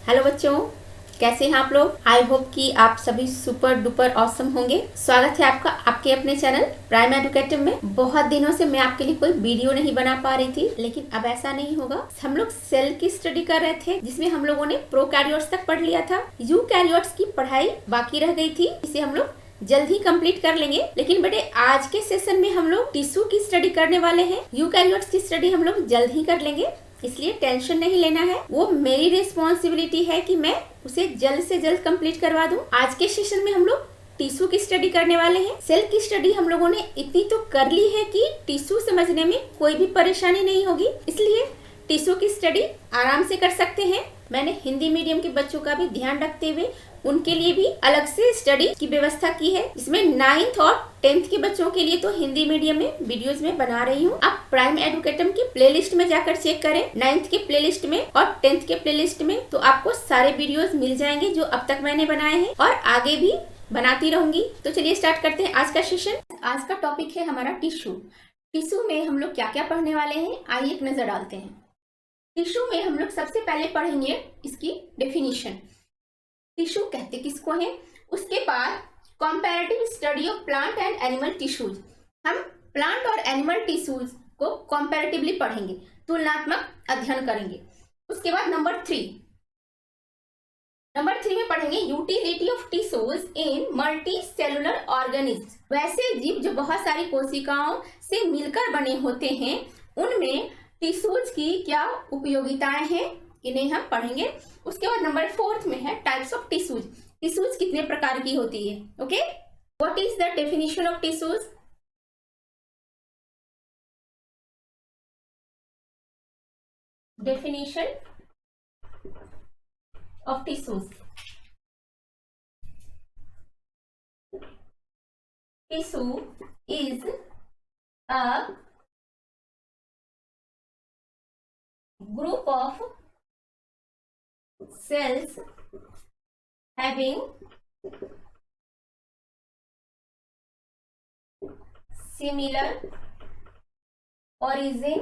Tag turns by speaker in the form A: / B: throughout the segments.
A: Hello बच्चों, कैसे हैं आप लोग। आई होप कि आप सभी सुपर डुपर ऑसम होंगे। स्वागत है आपका आपके अपने चैनल प्राइम एडुकेटिव में। बहुत दिनों से मैं आपके लिए कोई वीडियो नहीं बना पा रही थी, लेकिन अब ऐसा नहीं होगा। हम लोग सेल की स्टडी कर रहे थे, जिसमें हम लोगों ने प्रोकैरियोट्स तक पढ़ लिया था। यूकैरियोट्स की पढ़ाई बाकी रह गई थी, इसे हम लोग जल्द ही कंप्लीट कर लेंगे। लेकिन बेटे, आज के सेशन में हम लोग टिश्यू की स्टडी करने वाले हैं। यूकैरियोट्स की स्टडी हम लोग जल्द ही कर लेंगे, इसलिए टेंशन नहीं लेना है। वो मेरी रिस्पॉन्सिबिलिटी है कि मैं उसे जल्द से जल्द कंप्लीट करवा दूं। आज के सेशन में हम लोग टिश्यू की स्टडी करने वाले हैं। सेल की स्टडी हम लोगों ने इतनी तो कर ली है कि टिश्यू समझने में कोई भी परेशानी नहीं होगी, इसलिए टिश्यू की स्टडी आराम से कर सकते हैं। मैंने हिंदी मीडियम के बच्चों का भी ध्यान रखते हुए उनके लिए भी अलग से स्टडी की व्यवस्था की है, जिसमें 9th और 10th के बच्चों के लिए तो हिंदी मीडियम में वीडियोस में बना रही हूँ। आप प्राइम एडुकेटम की प्लेलिस्ट में जाकर चेक करें, 9th के प्लेलिस्ट में और 10th के प्लेलिस्ट में, तो आपको सारे वीडियोस मिल जाएंगे जो अब तक मैंने बनाए हैं और आगे भी बनाती रहूंगी। तो चलिए स्टार्ट करते हैं आज का सेशन। आज का टॉपिक है हमारा टिश्यू। टिश्यू में हम लोग क्या क्या पढ़ने वाले हैं, आइए एक नजर डालते हैं। टिश्यू में हम लोग सबसे पहले पढ़ेंगे इसकी डेफिनेशन। टिश्यू कहते किसको है, उसके बाद comparative study of plant and animal tissues. हम प्लांट और एनिमल टिश्यूज को कंपैरेटिवली पढ़ेंगे, तुलनात्मक अध्ययन करेंगे। उसके बाद नंबर 3 में पढ़ेंगे utility of tissues in multi cellular organism. वैसे जीव जो बहुत सारी कोशिकाओं से मिलकर बने होते हैं, उनमें टिश्यूज की क्या उपयोगिताएं हैं, इन्हें हम पढ़ेंगे। उसके बाद नंबर 4 में है टाइप्स ऑफ टिश्यूज। टिश्यूज कितने प्रकार की होती है, okay. What is the definition of tissues. Definition of tissues. Tissue is a group of cells having similar origin,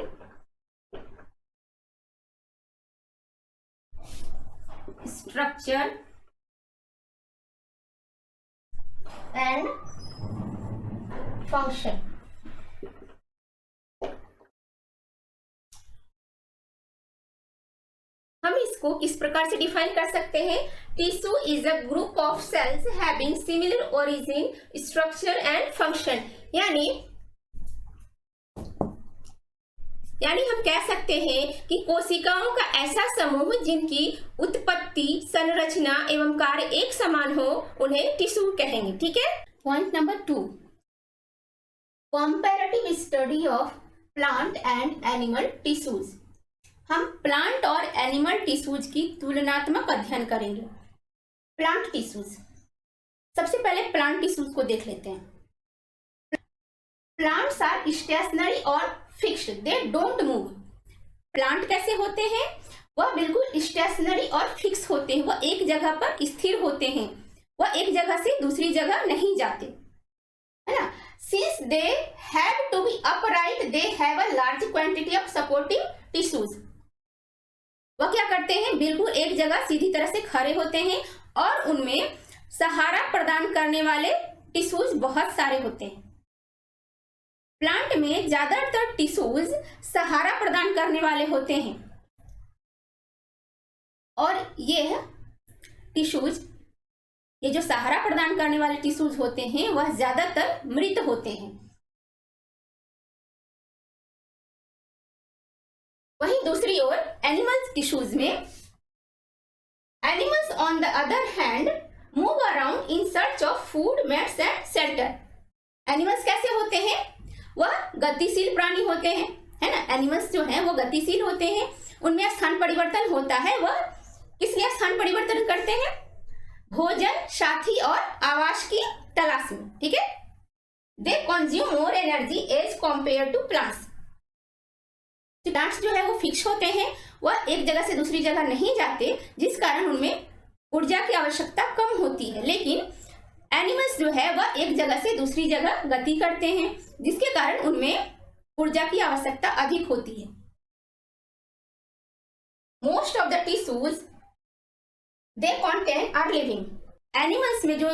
A: structure and function। हम इसको किस प्रकार से डिफाइन कर सकते हैं। Tissue is a group of sales having similar origin, structure and function. यानी हम कह सकते हैं कि कोशिकाओं का ऐसा समूह जिनकी उत्पत्ति, संरचना एवं कार्य एक समान हो, उन्हें टिश्यू कहेंगे, ठीक है। Point number 2, comparative study of plant and animal tissues. हम प्लांट और एनिमल टिश्यूज की तुलनात्मक अध्ययन करेंगे। प्लांट टिश्यूज, सबसे पहले प्लांट टिश्यूज को देख लेते हैं। प्लांट्स आर स्टेशनरी और fixed, they don't move. Plant कैसे होते हैं, वह बिल्कुल स्टेशनरी और फिक्स होते हैं, वह एक जगह पर स्थिर होते हैं, वह एक जगह से दूसरी जगह नहीं जाते, है ना। Since they have to be upright, they have a large quantity of supportive tissues. वह क्या करते हैं, बिल्कुल एक जगह सीधी तरह से खड़े होते हैं और उनमें सहारा प्रदान करने वाले टिश्यूज बहुत सारे होते हैं। प्लांट में ज्यादातर टिश्यूज सहारा प्रदान करने वाले होते हैं और ये टिश्यूज, ये जो सहारा प्रदान करने वाले टिश्यूज होते हैं, वह ज्यादातर मृत होते हैं। वहीं दूसरी ओर एनिमल्स टिश्यूज में, animals on the other hand move around in search of food, mates and shelter. Animals कैसे होते हैं, वह गतिशील प्राणी होते हैं, है ना। एनिमल्स जो हैं वो गतिशील होते हैं, उनमें स्थान परिवर्तन होता है। वह किस लिए स्थान परिवर्तन करते हैं, भोजन, साथी और आवास की तलाश में, ठीक है। They consume more energy as compare to plants. Plants जो है वो फिक्स होते हैं, वह एक जगह से दूसरी जगह नहीं जाते, जिस कारण उनमें ऊर्जा की आवश्यकता कम होती है। लेकिन एनिमल्स जो है वह एक जगह से दूसरी जगह गति करते हैं, जिसके कारण उनमें ऊर्जा की आवश्यकता अधिक होती है। Most of the tissues they contain are living. Animals में जो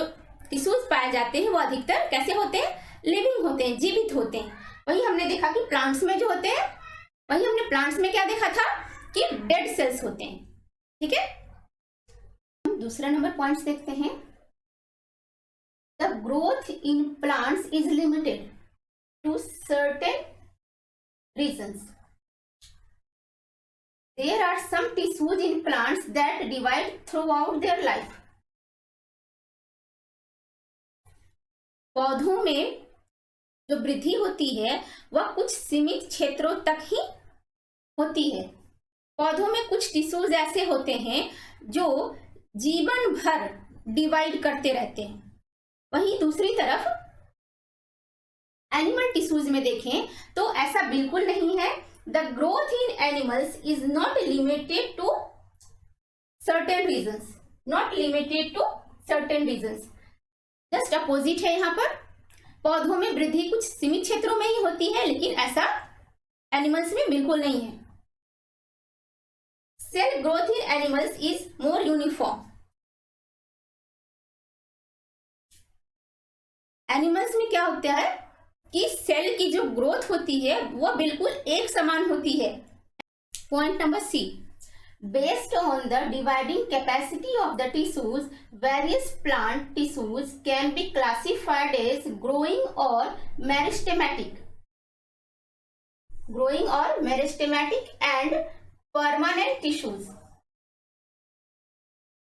A: टिश्यूज पाए जाते हैं वो अधिकतर कैसे होते हैं, लिविंग होते हैं, जीवित होते हैं। वही हमने देखा कि प्लांट्स में जो होते हैं, वही हमने प्लांट्स में क्या देखा था कि डेड सेल्स होते हैं। ठीक है, हम दूसरा नंबर पॉइंट्स देखते हैं। The growth in plants is limited to certain regions. There are some tissues in plants that divide throughout their life. पौधों में जो वृद्धि होती है वह कुछ सीमित क्षेत्रों तक ही होती है। पौधों में कुछ टिश्यूज ऐसे होते हैं जो जीवन भर डिवाइड करते रहते हैं। वहीं दूसरी तरफ एनिमल टिश्यूज में देखें तो ऐसा बिल्कुल नहीं है। The growth in animals is not limited to certain reasons. Not limited to certain reasons. Just opposite है यहाँ पर। पौधों में वृद्धि कुछ सीमित क्षेत्रों में ही होती है, लेकिन ऐसा एनिमल्स में बिल्कुल नहीं है। Cell growth in animals is more uniform. Animals में क्या होता है कि सेल की जो ग्रोथ होती है वो बिल्कुल एक समान होती है। Point number C, based on the dividing capacity of the tissues, various plant tissues can be classified as growing or meristematic, growing or meristematic and permanent tissues.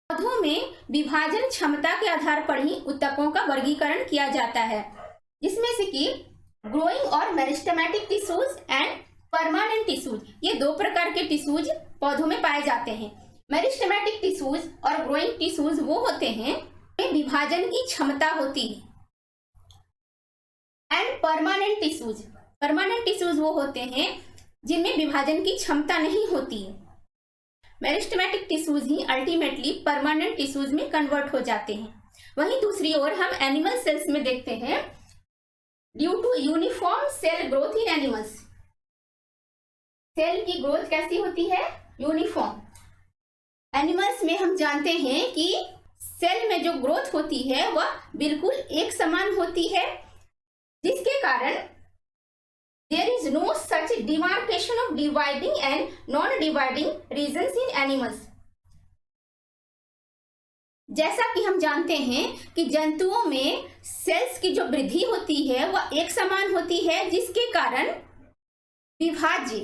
A: पौधों में विभाजन क्षमता के आधार पर ही ऊतकों का वर्गीकरण किया जाता है, जिसमें से कि growing or meristematic tissues and permanent tissues, ये दो प्रकार के टिश्यूज पौधों में पाए जाते हैं। मेरिस्टेमेटिक टिश्यूज और ग्रोइंग टिश्यूज वो होते हैं में विभाजन की क्षमता होती है, एंड परमानेंट टिश्यूज वो होते हैं जिनमें विभाजन की क्षमता नहीं होती है। मेरिस्टेमेटिक टिश्यूज ही अल्टीमेटली परमानेंट टिश्यूज में कन्वर्ट हो जाते हैं। वहीं दूसरी ओर हम एनिमल सेल्स में देखते हैं, due to uniform cell growth in animals, cell की ग्रोथ कैसी होती है, यूनिफॉर्म। एनिमल्स में हम जानते हैं कि सेल में जो ग्रोथ होती है वह बिल्कुल एक समान होती है, जिसके कारण there is no such demarcation of dividing and non-dividing regions in animals. जैसा कि हम जानते हैं कि जंतुओं में सेल्स की जो वृद्धि होती है वह एक समान होती है, जिसके कारण विभाज्य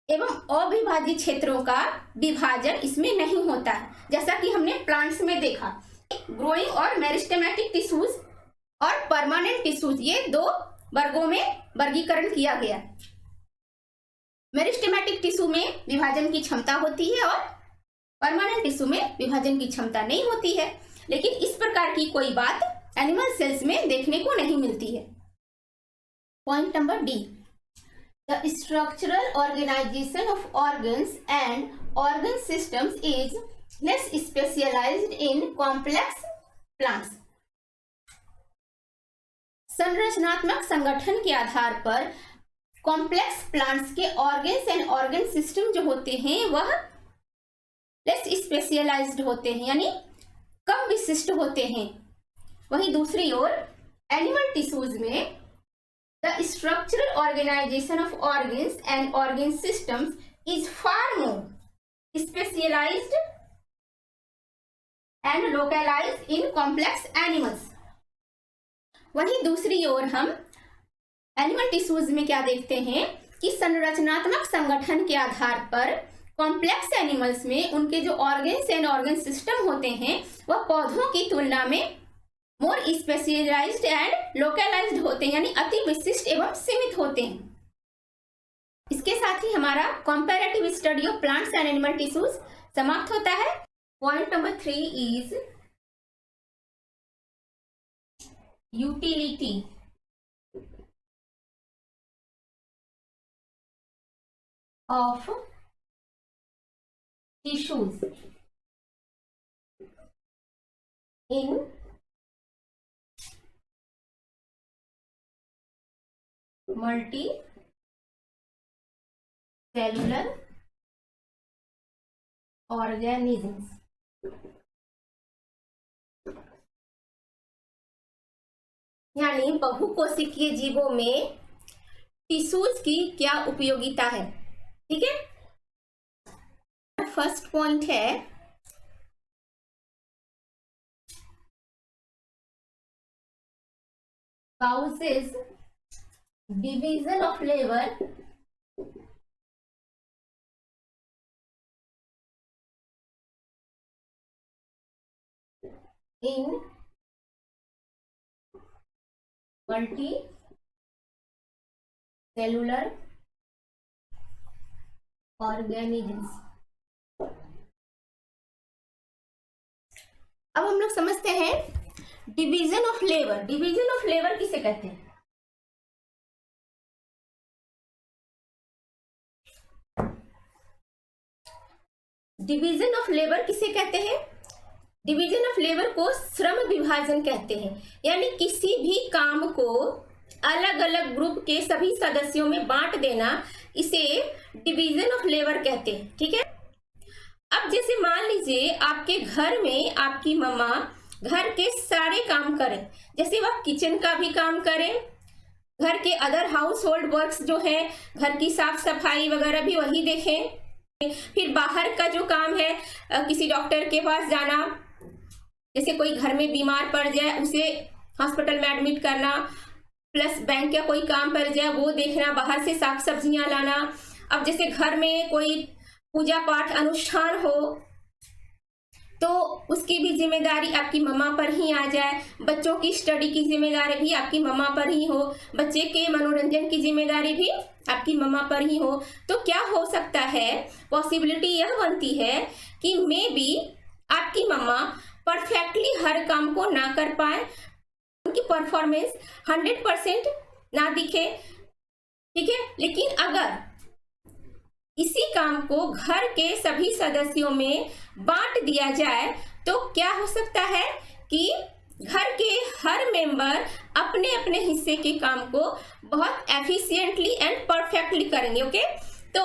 A: एवं अविभाज्य क्षेत्रों का विभाजन इसमें नहीं होता है। जैसा कि हमने प्लांट्स में देखा, ग्रोइंग और मेरिस्टेमेटिक टिश्यूज और परमानेंट टिश्यूज, ये दो वर्गों में वर्गीकरण किया गया। मेरिस्टेमेटिक टिश्यू में विभाजन की क्षमता होती है और परमानेंट टिश्यू में विभाजन की क्षमता नहीं होती है, लेकिन इस प्रकार की कोई बात एनिमल सेल्स में देखने को नहीं मिलती है। Point number D, the structural organization of organs and organ systems is less specialized in complex plants. संरचनात्मक संगठन के आधार पर कॉम्प्लेक्स प्लांट्स के ऑर्गन्स एंड ऑर्गन सिस्टम जो होते हैं वह लेस स्पेशलाइज्ड होते हैं, यानी कम विशिष्ट होते हैं। वहीं दूसरी ओर एनिमल टिश्यूज में the structural organization of organs and organ systems is far more specialized and localized in complex animals. वहीं दूसरी ओर हम एनिमल टिश्यूज में क्या देखते हैं कि संरचनात्मक संगठन के आधार पर कॉम्प्लेक्स एनिमल्स में उनके जो ऑर्गन्स एंड ऑर्गन सिस्टम होते हैं वह पौधों की तुलना में मोर स्पेशलाइज्ड एंड लोकलाइज्ड होते हैं, यानी अति विशिष्ट एवं सीमित होते हैं। इसके साथ ही हमारा comparative study of plants and animal tissues समाप्त होता है। Point number 3 is utility of tissues in multicellular organisms। यानी बहुकोशिकीय जीवों में टिश्यूज की क्या उपयोगिता है। ठीक है, फर्स्ट पॉइंट है causes division of labor in multicellular organisms। अब हम लोग समझते हैं division of labour. Division of labour किसे कहते हैं? डिवीजन ऑफ लेबर किसे कहते हैं? डिवीजन ऑफ लेबर को श्रम विभाजन कहते हैं। यानी किसी भी काम को अलग अलग ग्रुप के सभी सदस्यों में बांट देना, इसे डिवीजन ऑफ लेबर कहते हैं। ठीक है, अब जैसे मान लीजिए आपके घर में आपकी मम्मा घर के सारे काम करें, जैसे वह किचन का भी काम करें, घर के अदर हाउस होल्ड वर्क्स जो है, घर की साफ सफाई वगैरह भी वही देखें, फिर बाहर का जो काम है किसी डॉक्टर के पास जाना, जैसे कोई घर में बीमार पड़ जाए उसे हॉस्पिटल में एडमिट करना, प्लस बैंक का कोई काम पड़ जाए वो देखना, बाहर से साग सब्जियां लाना। अब जैसे घर में कोई पूजा पाठ अनुष्ठान हो तो उसकी भी जिम्मेदारी आपकी मम्मा पर ही आ जाए, बच्चों की स्टडी की जिम्मेदारी भी आपकी मम्मा पर ही हो, बच्चे के मनोरंजन की जिम्मेदारी भी आपकी मम्मा पर ही हो, तो क्या हो सकता है, पॉसिबिलिटी यह बनती है कि मे बी आपकी मम्मा परफेक्टली हर काम को ना कर पाए, उनकी परफॉर्मेंस 100% ना दिखे। ठीक है, लेकिन अगर इसी काम को घर के सभी सदस्यों में बांट दिया जाए तो क्या हो सकता है कि घर के हर मेंबर अपने अपने हिस्से के काम को बहुत एफिशिएंटली एंड परफेक्टली करेंगे। ओके, तो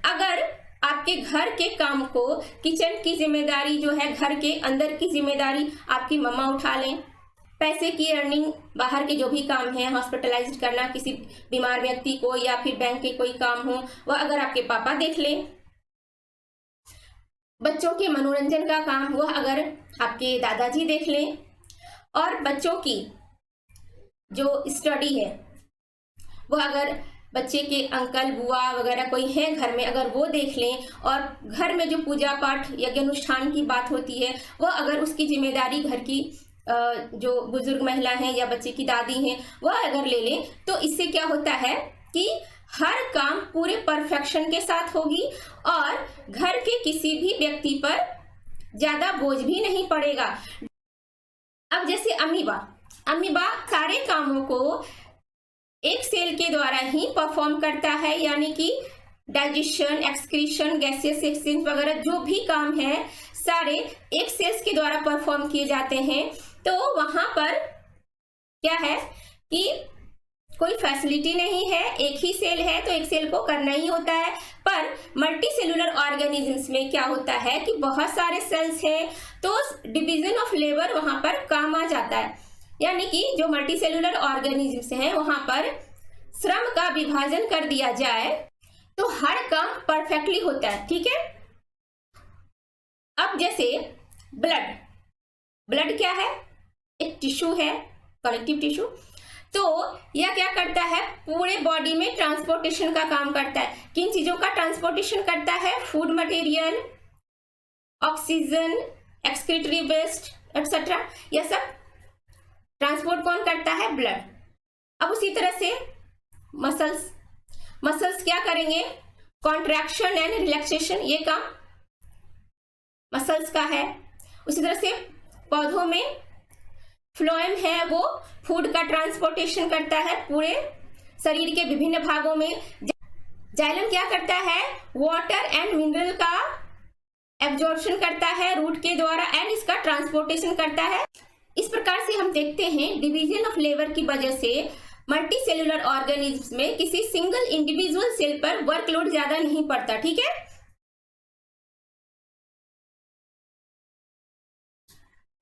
A: अगर आपके घर के काम को, किचन की जिम्मेदारी जो है, घर के अंदर की जिम्मेदारी आपकी मम्मा उठा लें, पैसे की अर्निंग, बाहर के जो भी काम है, हॉस्पिटलाइज करना किसी बीमार व्यक्ति को, या फिर बैंक के कोई काम हो वह अगर आपके पापा देख लें, बच्चों के मनोरंजन का काम वह अगर आपके दादाजी देख लें, और बच्चों की जो स्टडी है वह अगर बच्चे के अंकल बुआ वगैरह कोई है घर में अगर वो देख लें, और घर में जो पूजा पाठ यज्ञ अनुष्ठान की बात होती है वह अगर उसकी जिम्मेदारी घर की जो बुजुर्ग महिला हैं या बच्चे की दादी हैं वह अगर ले लें, तो इससे क्या होता है कि हर काम पूरे परफेक्शन के साथ होगी और घर के किसी भी व्यक्ति पर ज्यादा बोझ भी नहीं पड़ेगा। अब जैसे अमीबा सारे कामों को एक सेल के द्वारा ही परफॉर्म करता है, यानी कि डाइजेशन, एक्सक्रीशन, गैसियस एक्सचेंज वगैरह जो भी काम है सारे एक सेल्स के द्वारा परफॉर्म किए जाते हैं। तो वहां पर क्या है कि कोई फैसिलिटी नहीं है, एक ही सेल है तो एक सेल को करना ही होता है। पर मल्टी सेलुलर ऑर्गेनिजम्स में क्या होता है कि बहुत सारे सेल्स हैं, तो डिवीजन ऑफ लेबर वहां पर काम आ जाता है। यानी कि जो मल्टी सेलुलर ऑर्गेनिजम्स हैं वहां पर श्रम का विभाजन कर दिया जाए तो हर काम परफेक्टली होता है। ठीक है, अब जैसे ब्लड क्या है? एक टिश्यू है, कनेक्टिव टिश्यू। तो यह क्या करता है? पूरे बॉडी में ट्रांसपोर्टेशन का काम करता है। किन चीजों का ट्रांसपोर्टेशन करता है? Food material, oxygen, excretory waste etcetera, यह सब ट्रांसपोर्ट कौन करता है? ब्लड। अब उसी तरह से मसल्स क्या करेंगे? कॉन्ट्रैक्शन एंड रिलैक्सेशन, ये काम मसल्स का है। उसी तरह से पौधों में फ्लोएम है, वो फूड का ट्रांसपोर्टेशन करता है पूरे शरीर के विभिन्न भागों में। जाइलम क्या करता है? वाटर एंड मिनरल का एब्जॉर्प्शन करता है रूट के द्वारा एंड इसका ट्रांसपोर्टेशन करता है। इस प्रकार से हम देखते हैं डिवीजन ऑफ लेबर की वजह से मल्टी सेलुलर ऑर्गेनिज्म में किसी सिंगल इंडिविजुअल सेल पर वर्कलोड ज्यादा नहीं पड़ता। ठीक है,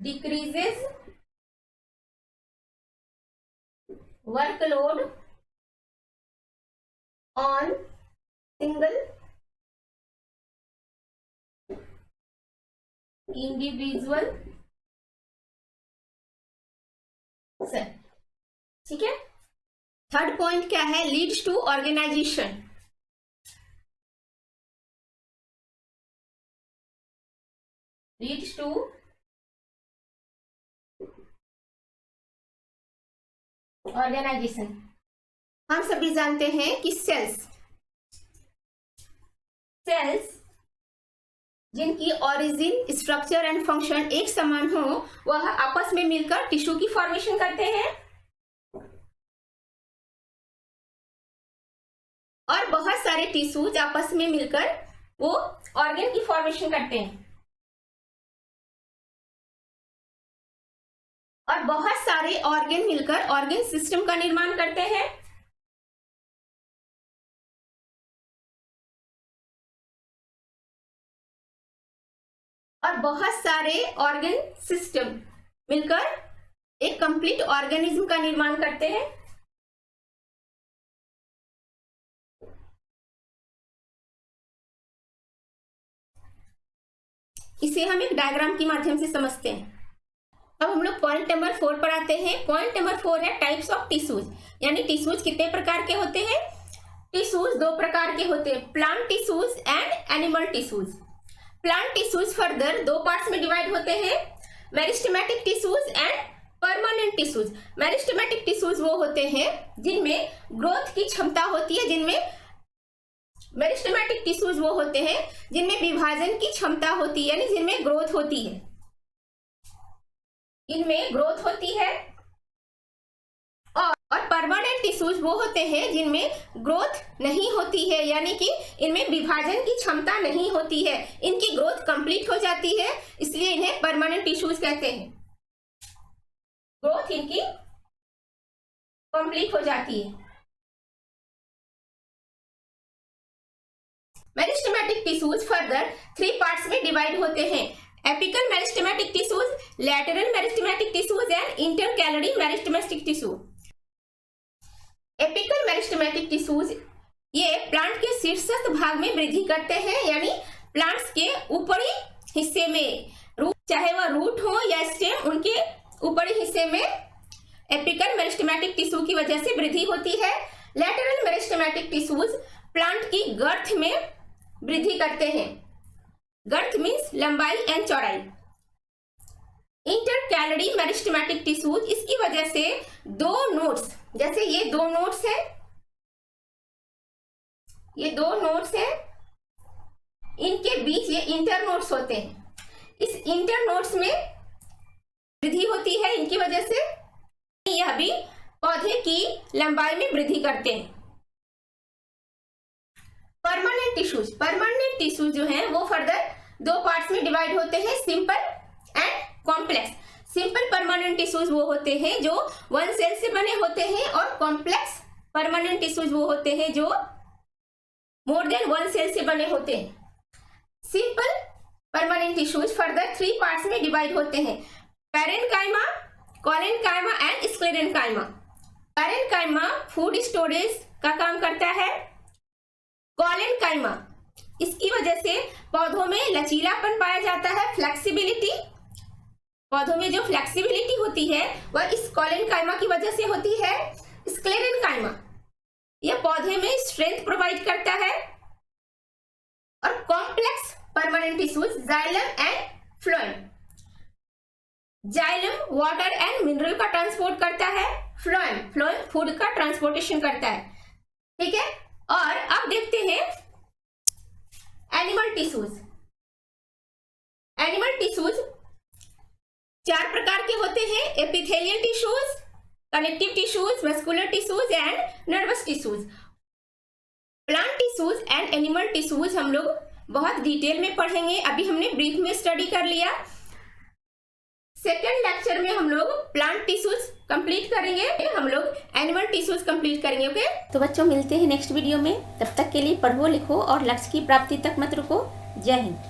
A: decreases workload on single individual cell. ठीक है। थर्ड पॉइंट क्या है? Leads to organization. Leads to organization. हम सभी जानते हैं कि सेल्स जिनकी ओरिजिन, स्ट्रक्चर एंड फंक्शन एक समान हो, वह आपस में मिलकर टिश्यू की फॉर्मेशन करते हैं और बहुत सारे टिश्यूज आपस में मिलकर वो ऑर्गन की फॉर्मेशन करते हैं और बहुत सारे ऑर्गन मिलकर ऑर्गन सिस्टम का निर्माण करते हैं। और बहुत सारे ऑर्गन सिस्टम मिलकर एक कंप्लीट ऑर्गेनिज्म का निर्माण करते हैं। इसे हम एक डायग्राम के माध्यम से समझते हैं। अब हम लोग पॉइंट नंबर 4 पर आते हैं। पॉइंट नंबर 4 है टाइप्स ऑफ टिश्यूज, यानी टिश्यूज कितने प्रकार के होते हैं? टिश्यूज 2 प्रकार के होते हैं, plant tissues and animal tissues. Plant tissues further 2 parts में डिवाइड होते हैं, meristematic tissues and permanent tissues. Meristematic tissues वो होते हैं जिनमें ग्रोथ की क्षमता होती है, मेरिस्टेमेटिक टिश्यूज वो होते हैं जिनमें विभाजन की क्षमता होती है, यानी जिनमें ग्रोथ होती है, इनमें ग्रोथ होती है। और परमानेंट टिश्यूज वो होते हैं जिनमें ग्रोथ नहीं होती है, यानी कि इनमें विभाजन की क्षमता नहीं होती है, इनकी ग्रोथ कंप्लीट हो जाती है, इसलिए इन्हें परमानेंट टिश्यूज कहते हैं। ग्रोथ इनकी कंप्लीट हो जाती है। मेरिस्टेमेटिक टिश्यूज फर्दर 3 पार्ट्स में डिवाइड होते हैं, apical meristematic tissues, lateral meristematic tissues and intercalary meristematic tissue. Apical meristematic tissues ये प्लांट के शीर्षस्थ भाग में वृद्धि करते हैं, यानी प्लांट्स के ऊपरी हिस्से में, चाहे वह रूट हो या स्टेम, उनके ऊपरी हिस्से में एपिकल मेरिस्टेमेटिक टिश्यू की वजह से वृद्धि होती है। लैटरल मेरिस्टेमेटिक टिश्यूज प्लांट की गर्थ में वृद्धि करते हैं, गर्थ मीन्स लंबाई एंड चौड़ाई। इंटरकैलरी मेरिस्टेमेटिक टिश्यूज, इसकी वजह से 2 नोड्स, जैसे ये 2 नोड्स है, ये 2 नोड्स है, इनके बीच ये इंटर नोड्स होते हैं, इस इंटर नोड्स में वृद्धि होती है, इनकी वजह से यह भी पौधे की लंबाई में वृद्धि करते हैं। परमानेंट टिश्यूज जो हैं वो फर्दर 2 पार्ट्स में डिवाइड होते हैं, simple and complex. Simple permanent tissues वो होते हैं जो 1 सेल से बने होते हैं, और कॉम्प्लेक्स परमानेंट टिश्यूज वो होते हैं जो मोर देन 1 सेल से बने होते हैं। Simple permanent tissues further 3 parts में डिवाइड होते हैं, parenchyma, collenchyma and sclerenchyma. Parenchyma food storage का काम करता है। कोलेन्काइमा, इसकी वजह से पौधों में लचीलापन पाया जाता है, फ्लेक्सिबिलिटी, पौधों में जो फ्लेक्सिबिलिटी होती है वह इस कोलेन्काइमा की वजह से होती है। स्क्लेरेन्काइमा, यह पौधे में स्ट्रेंथ प्रोवाइड करता है। और complex permanent tissues xylem and phloem, xylem water and mineral का ट्रांसपोर्ट करता है, फ्लोएम फूड का ट्रांसपोर्टेशन करता है। ठीक है। और अब देखते हैं एनिमल टिश्यूज। एनिमल टिश्यूज 4 प्रकार के होते हैं, epithelial tissues, connective tissues, muscular tissues and nervous tissues. Plant tissues and animal tissues हम लोग बहुत डिटेल में पढ़ेंगे, अभी हमने ब्रीफ में स्टडी कर लिया। सेकेंड लेक्चर में हम लोग प्लांट टिश्यूज कंप्लीट करेंगे, हम लोग एनिमल टिश्यूज कंप्लीट करेंगे। ओके, तो बच्चों मिलते हैं नेक्स्ट वीडियो में, तब तक के लिए पढ़ो लिखो और लक्ष्य की प्राप्ति तक मत रुको। जय हिंद।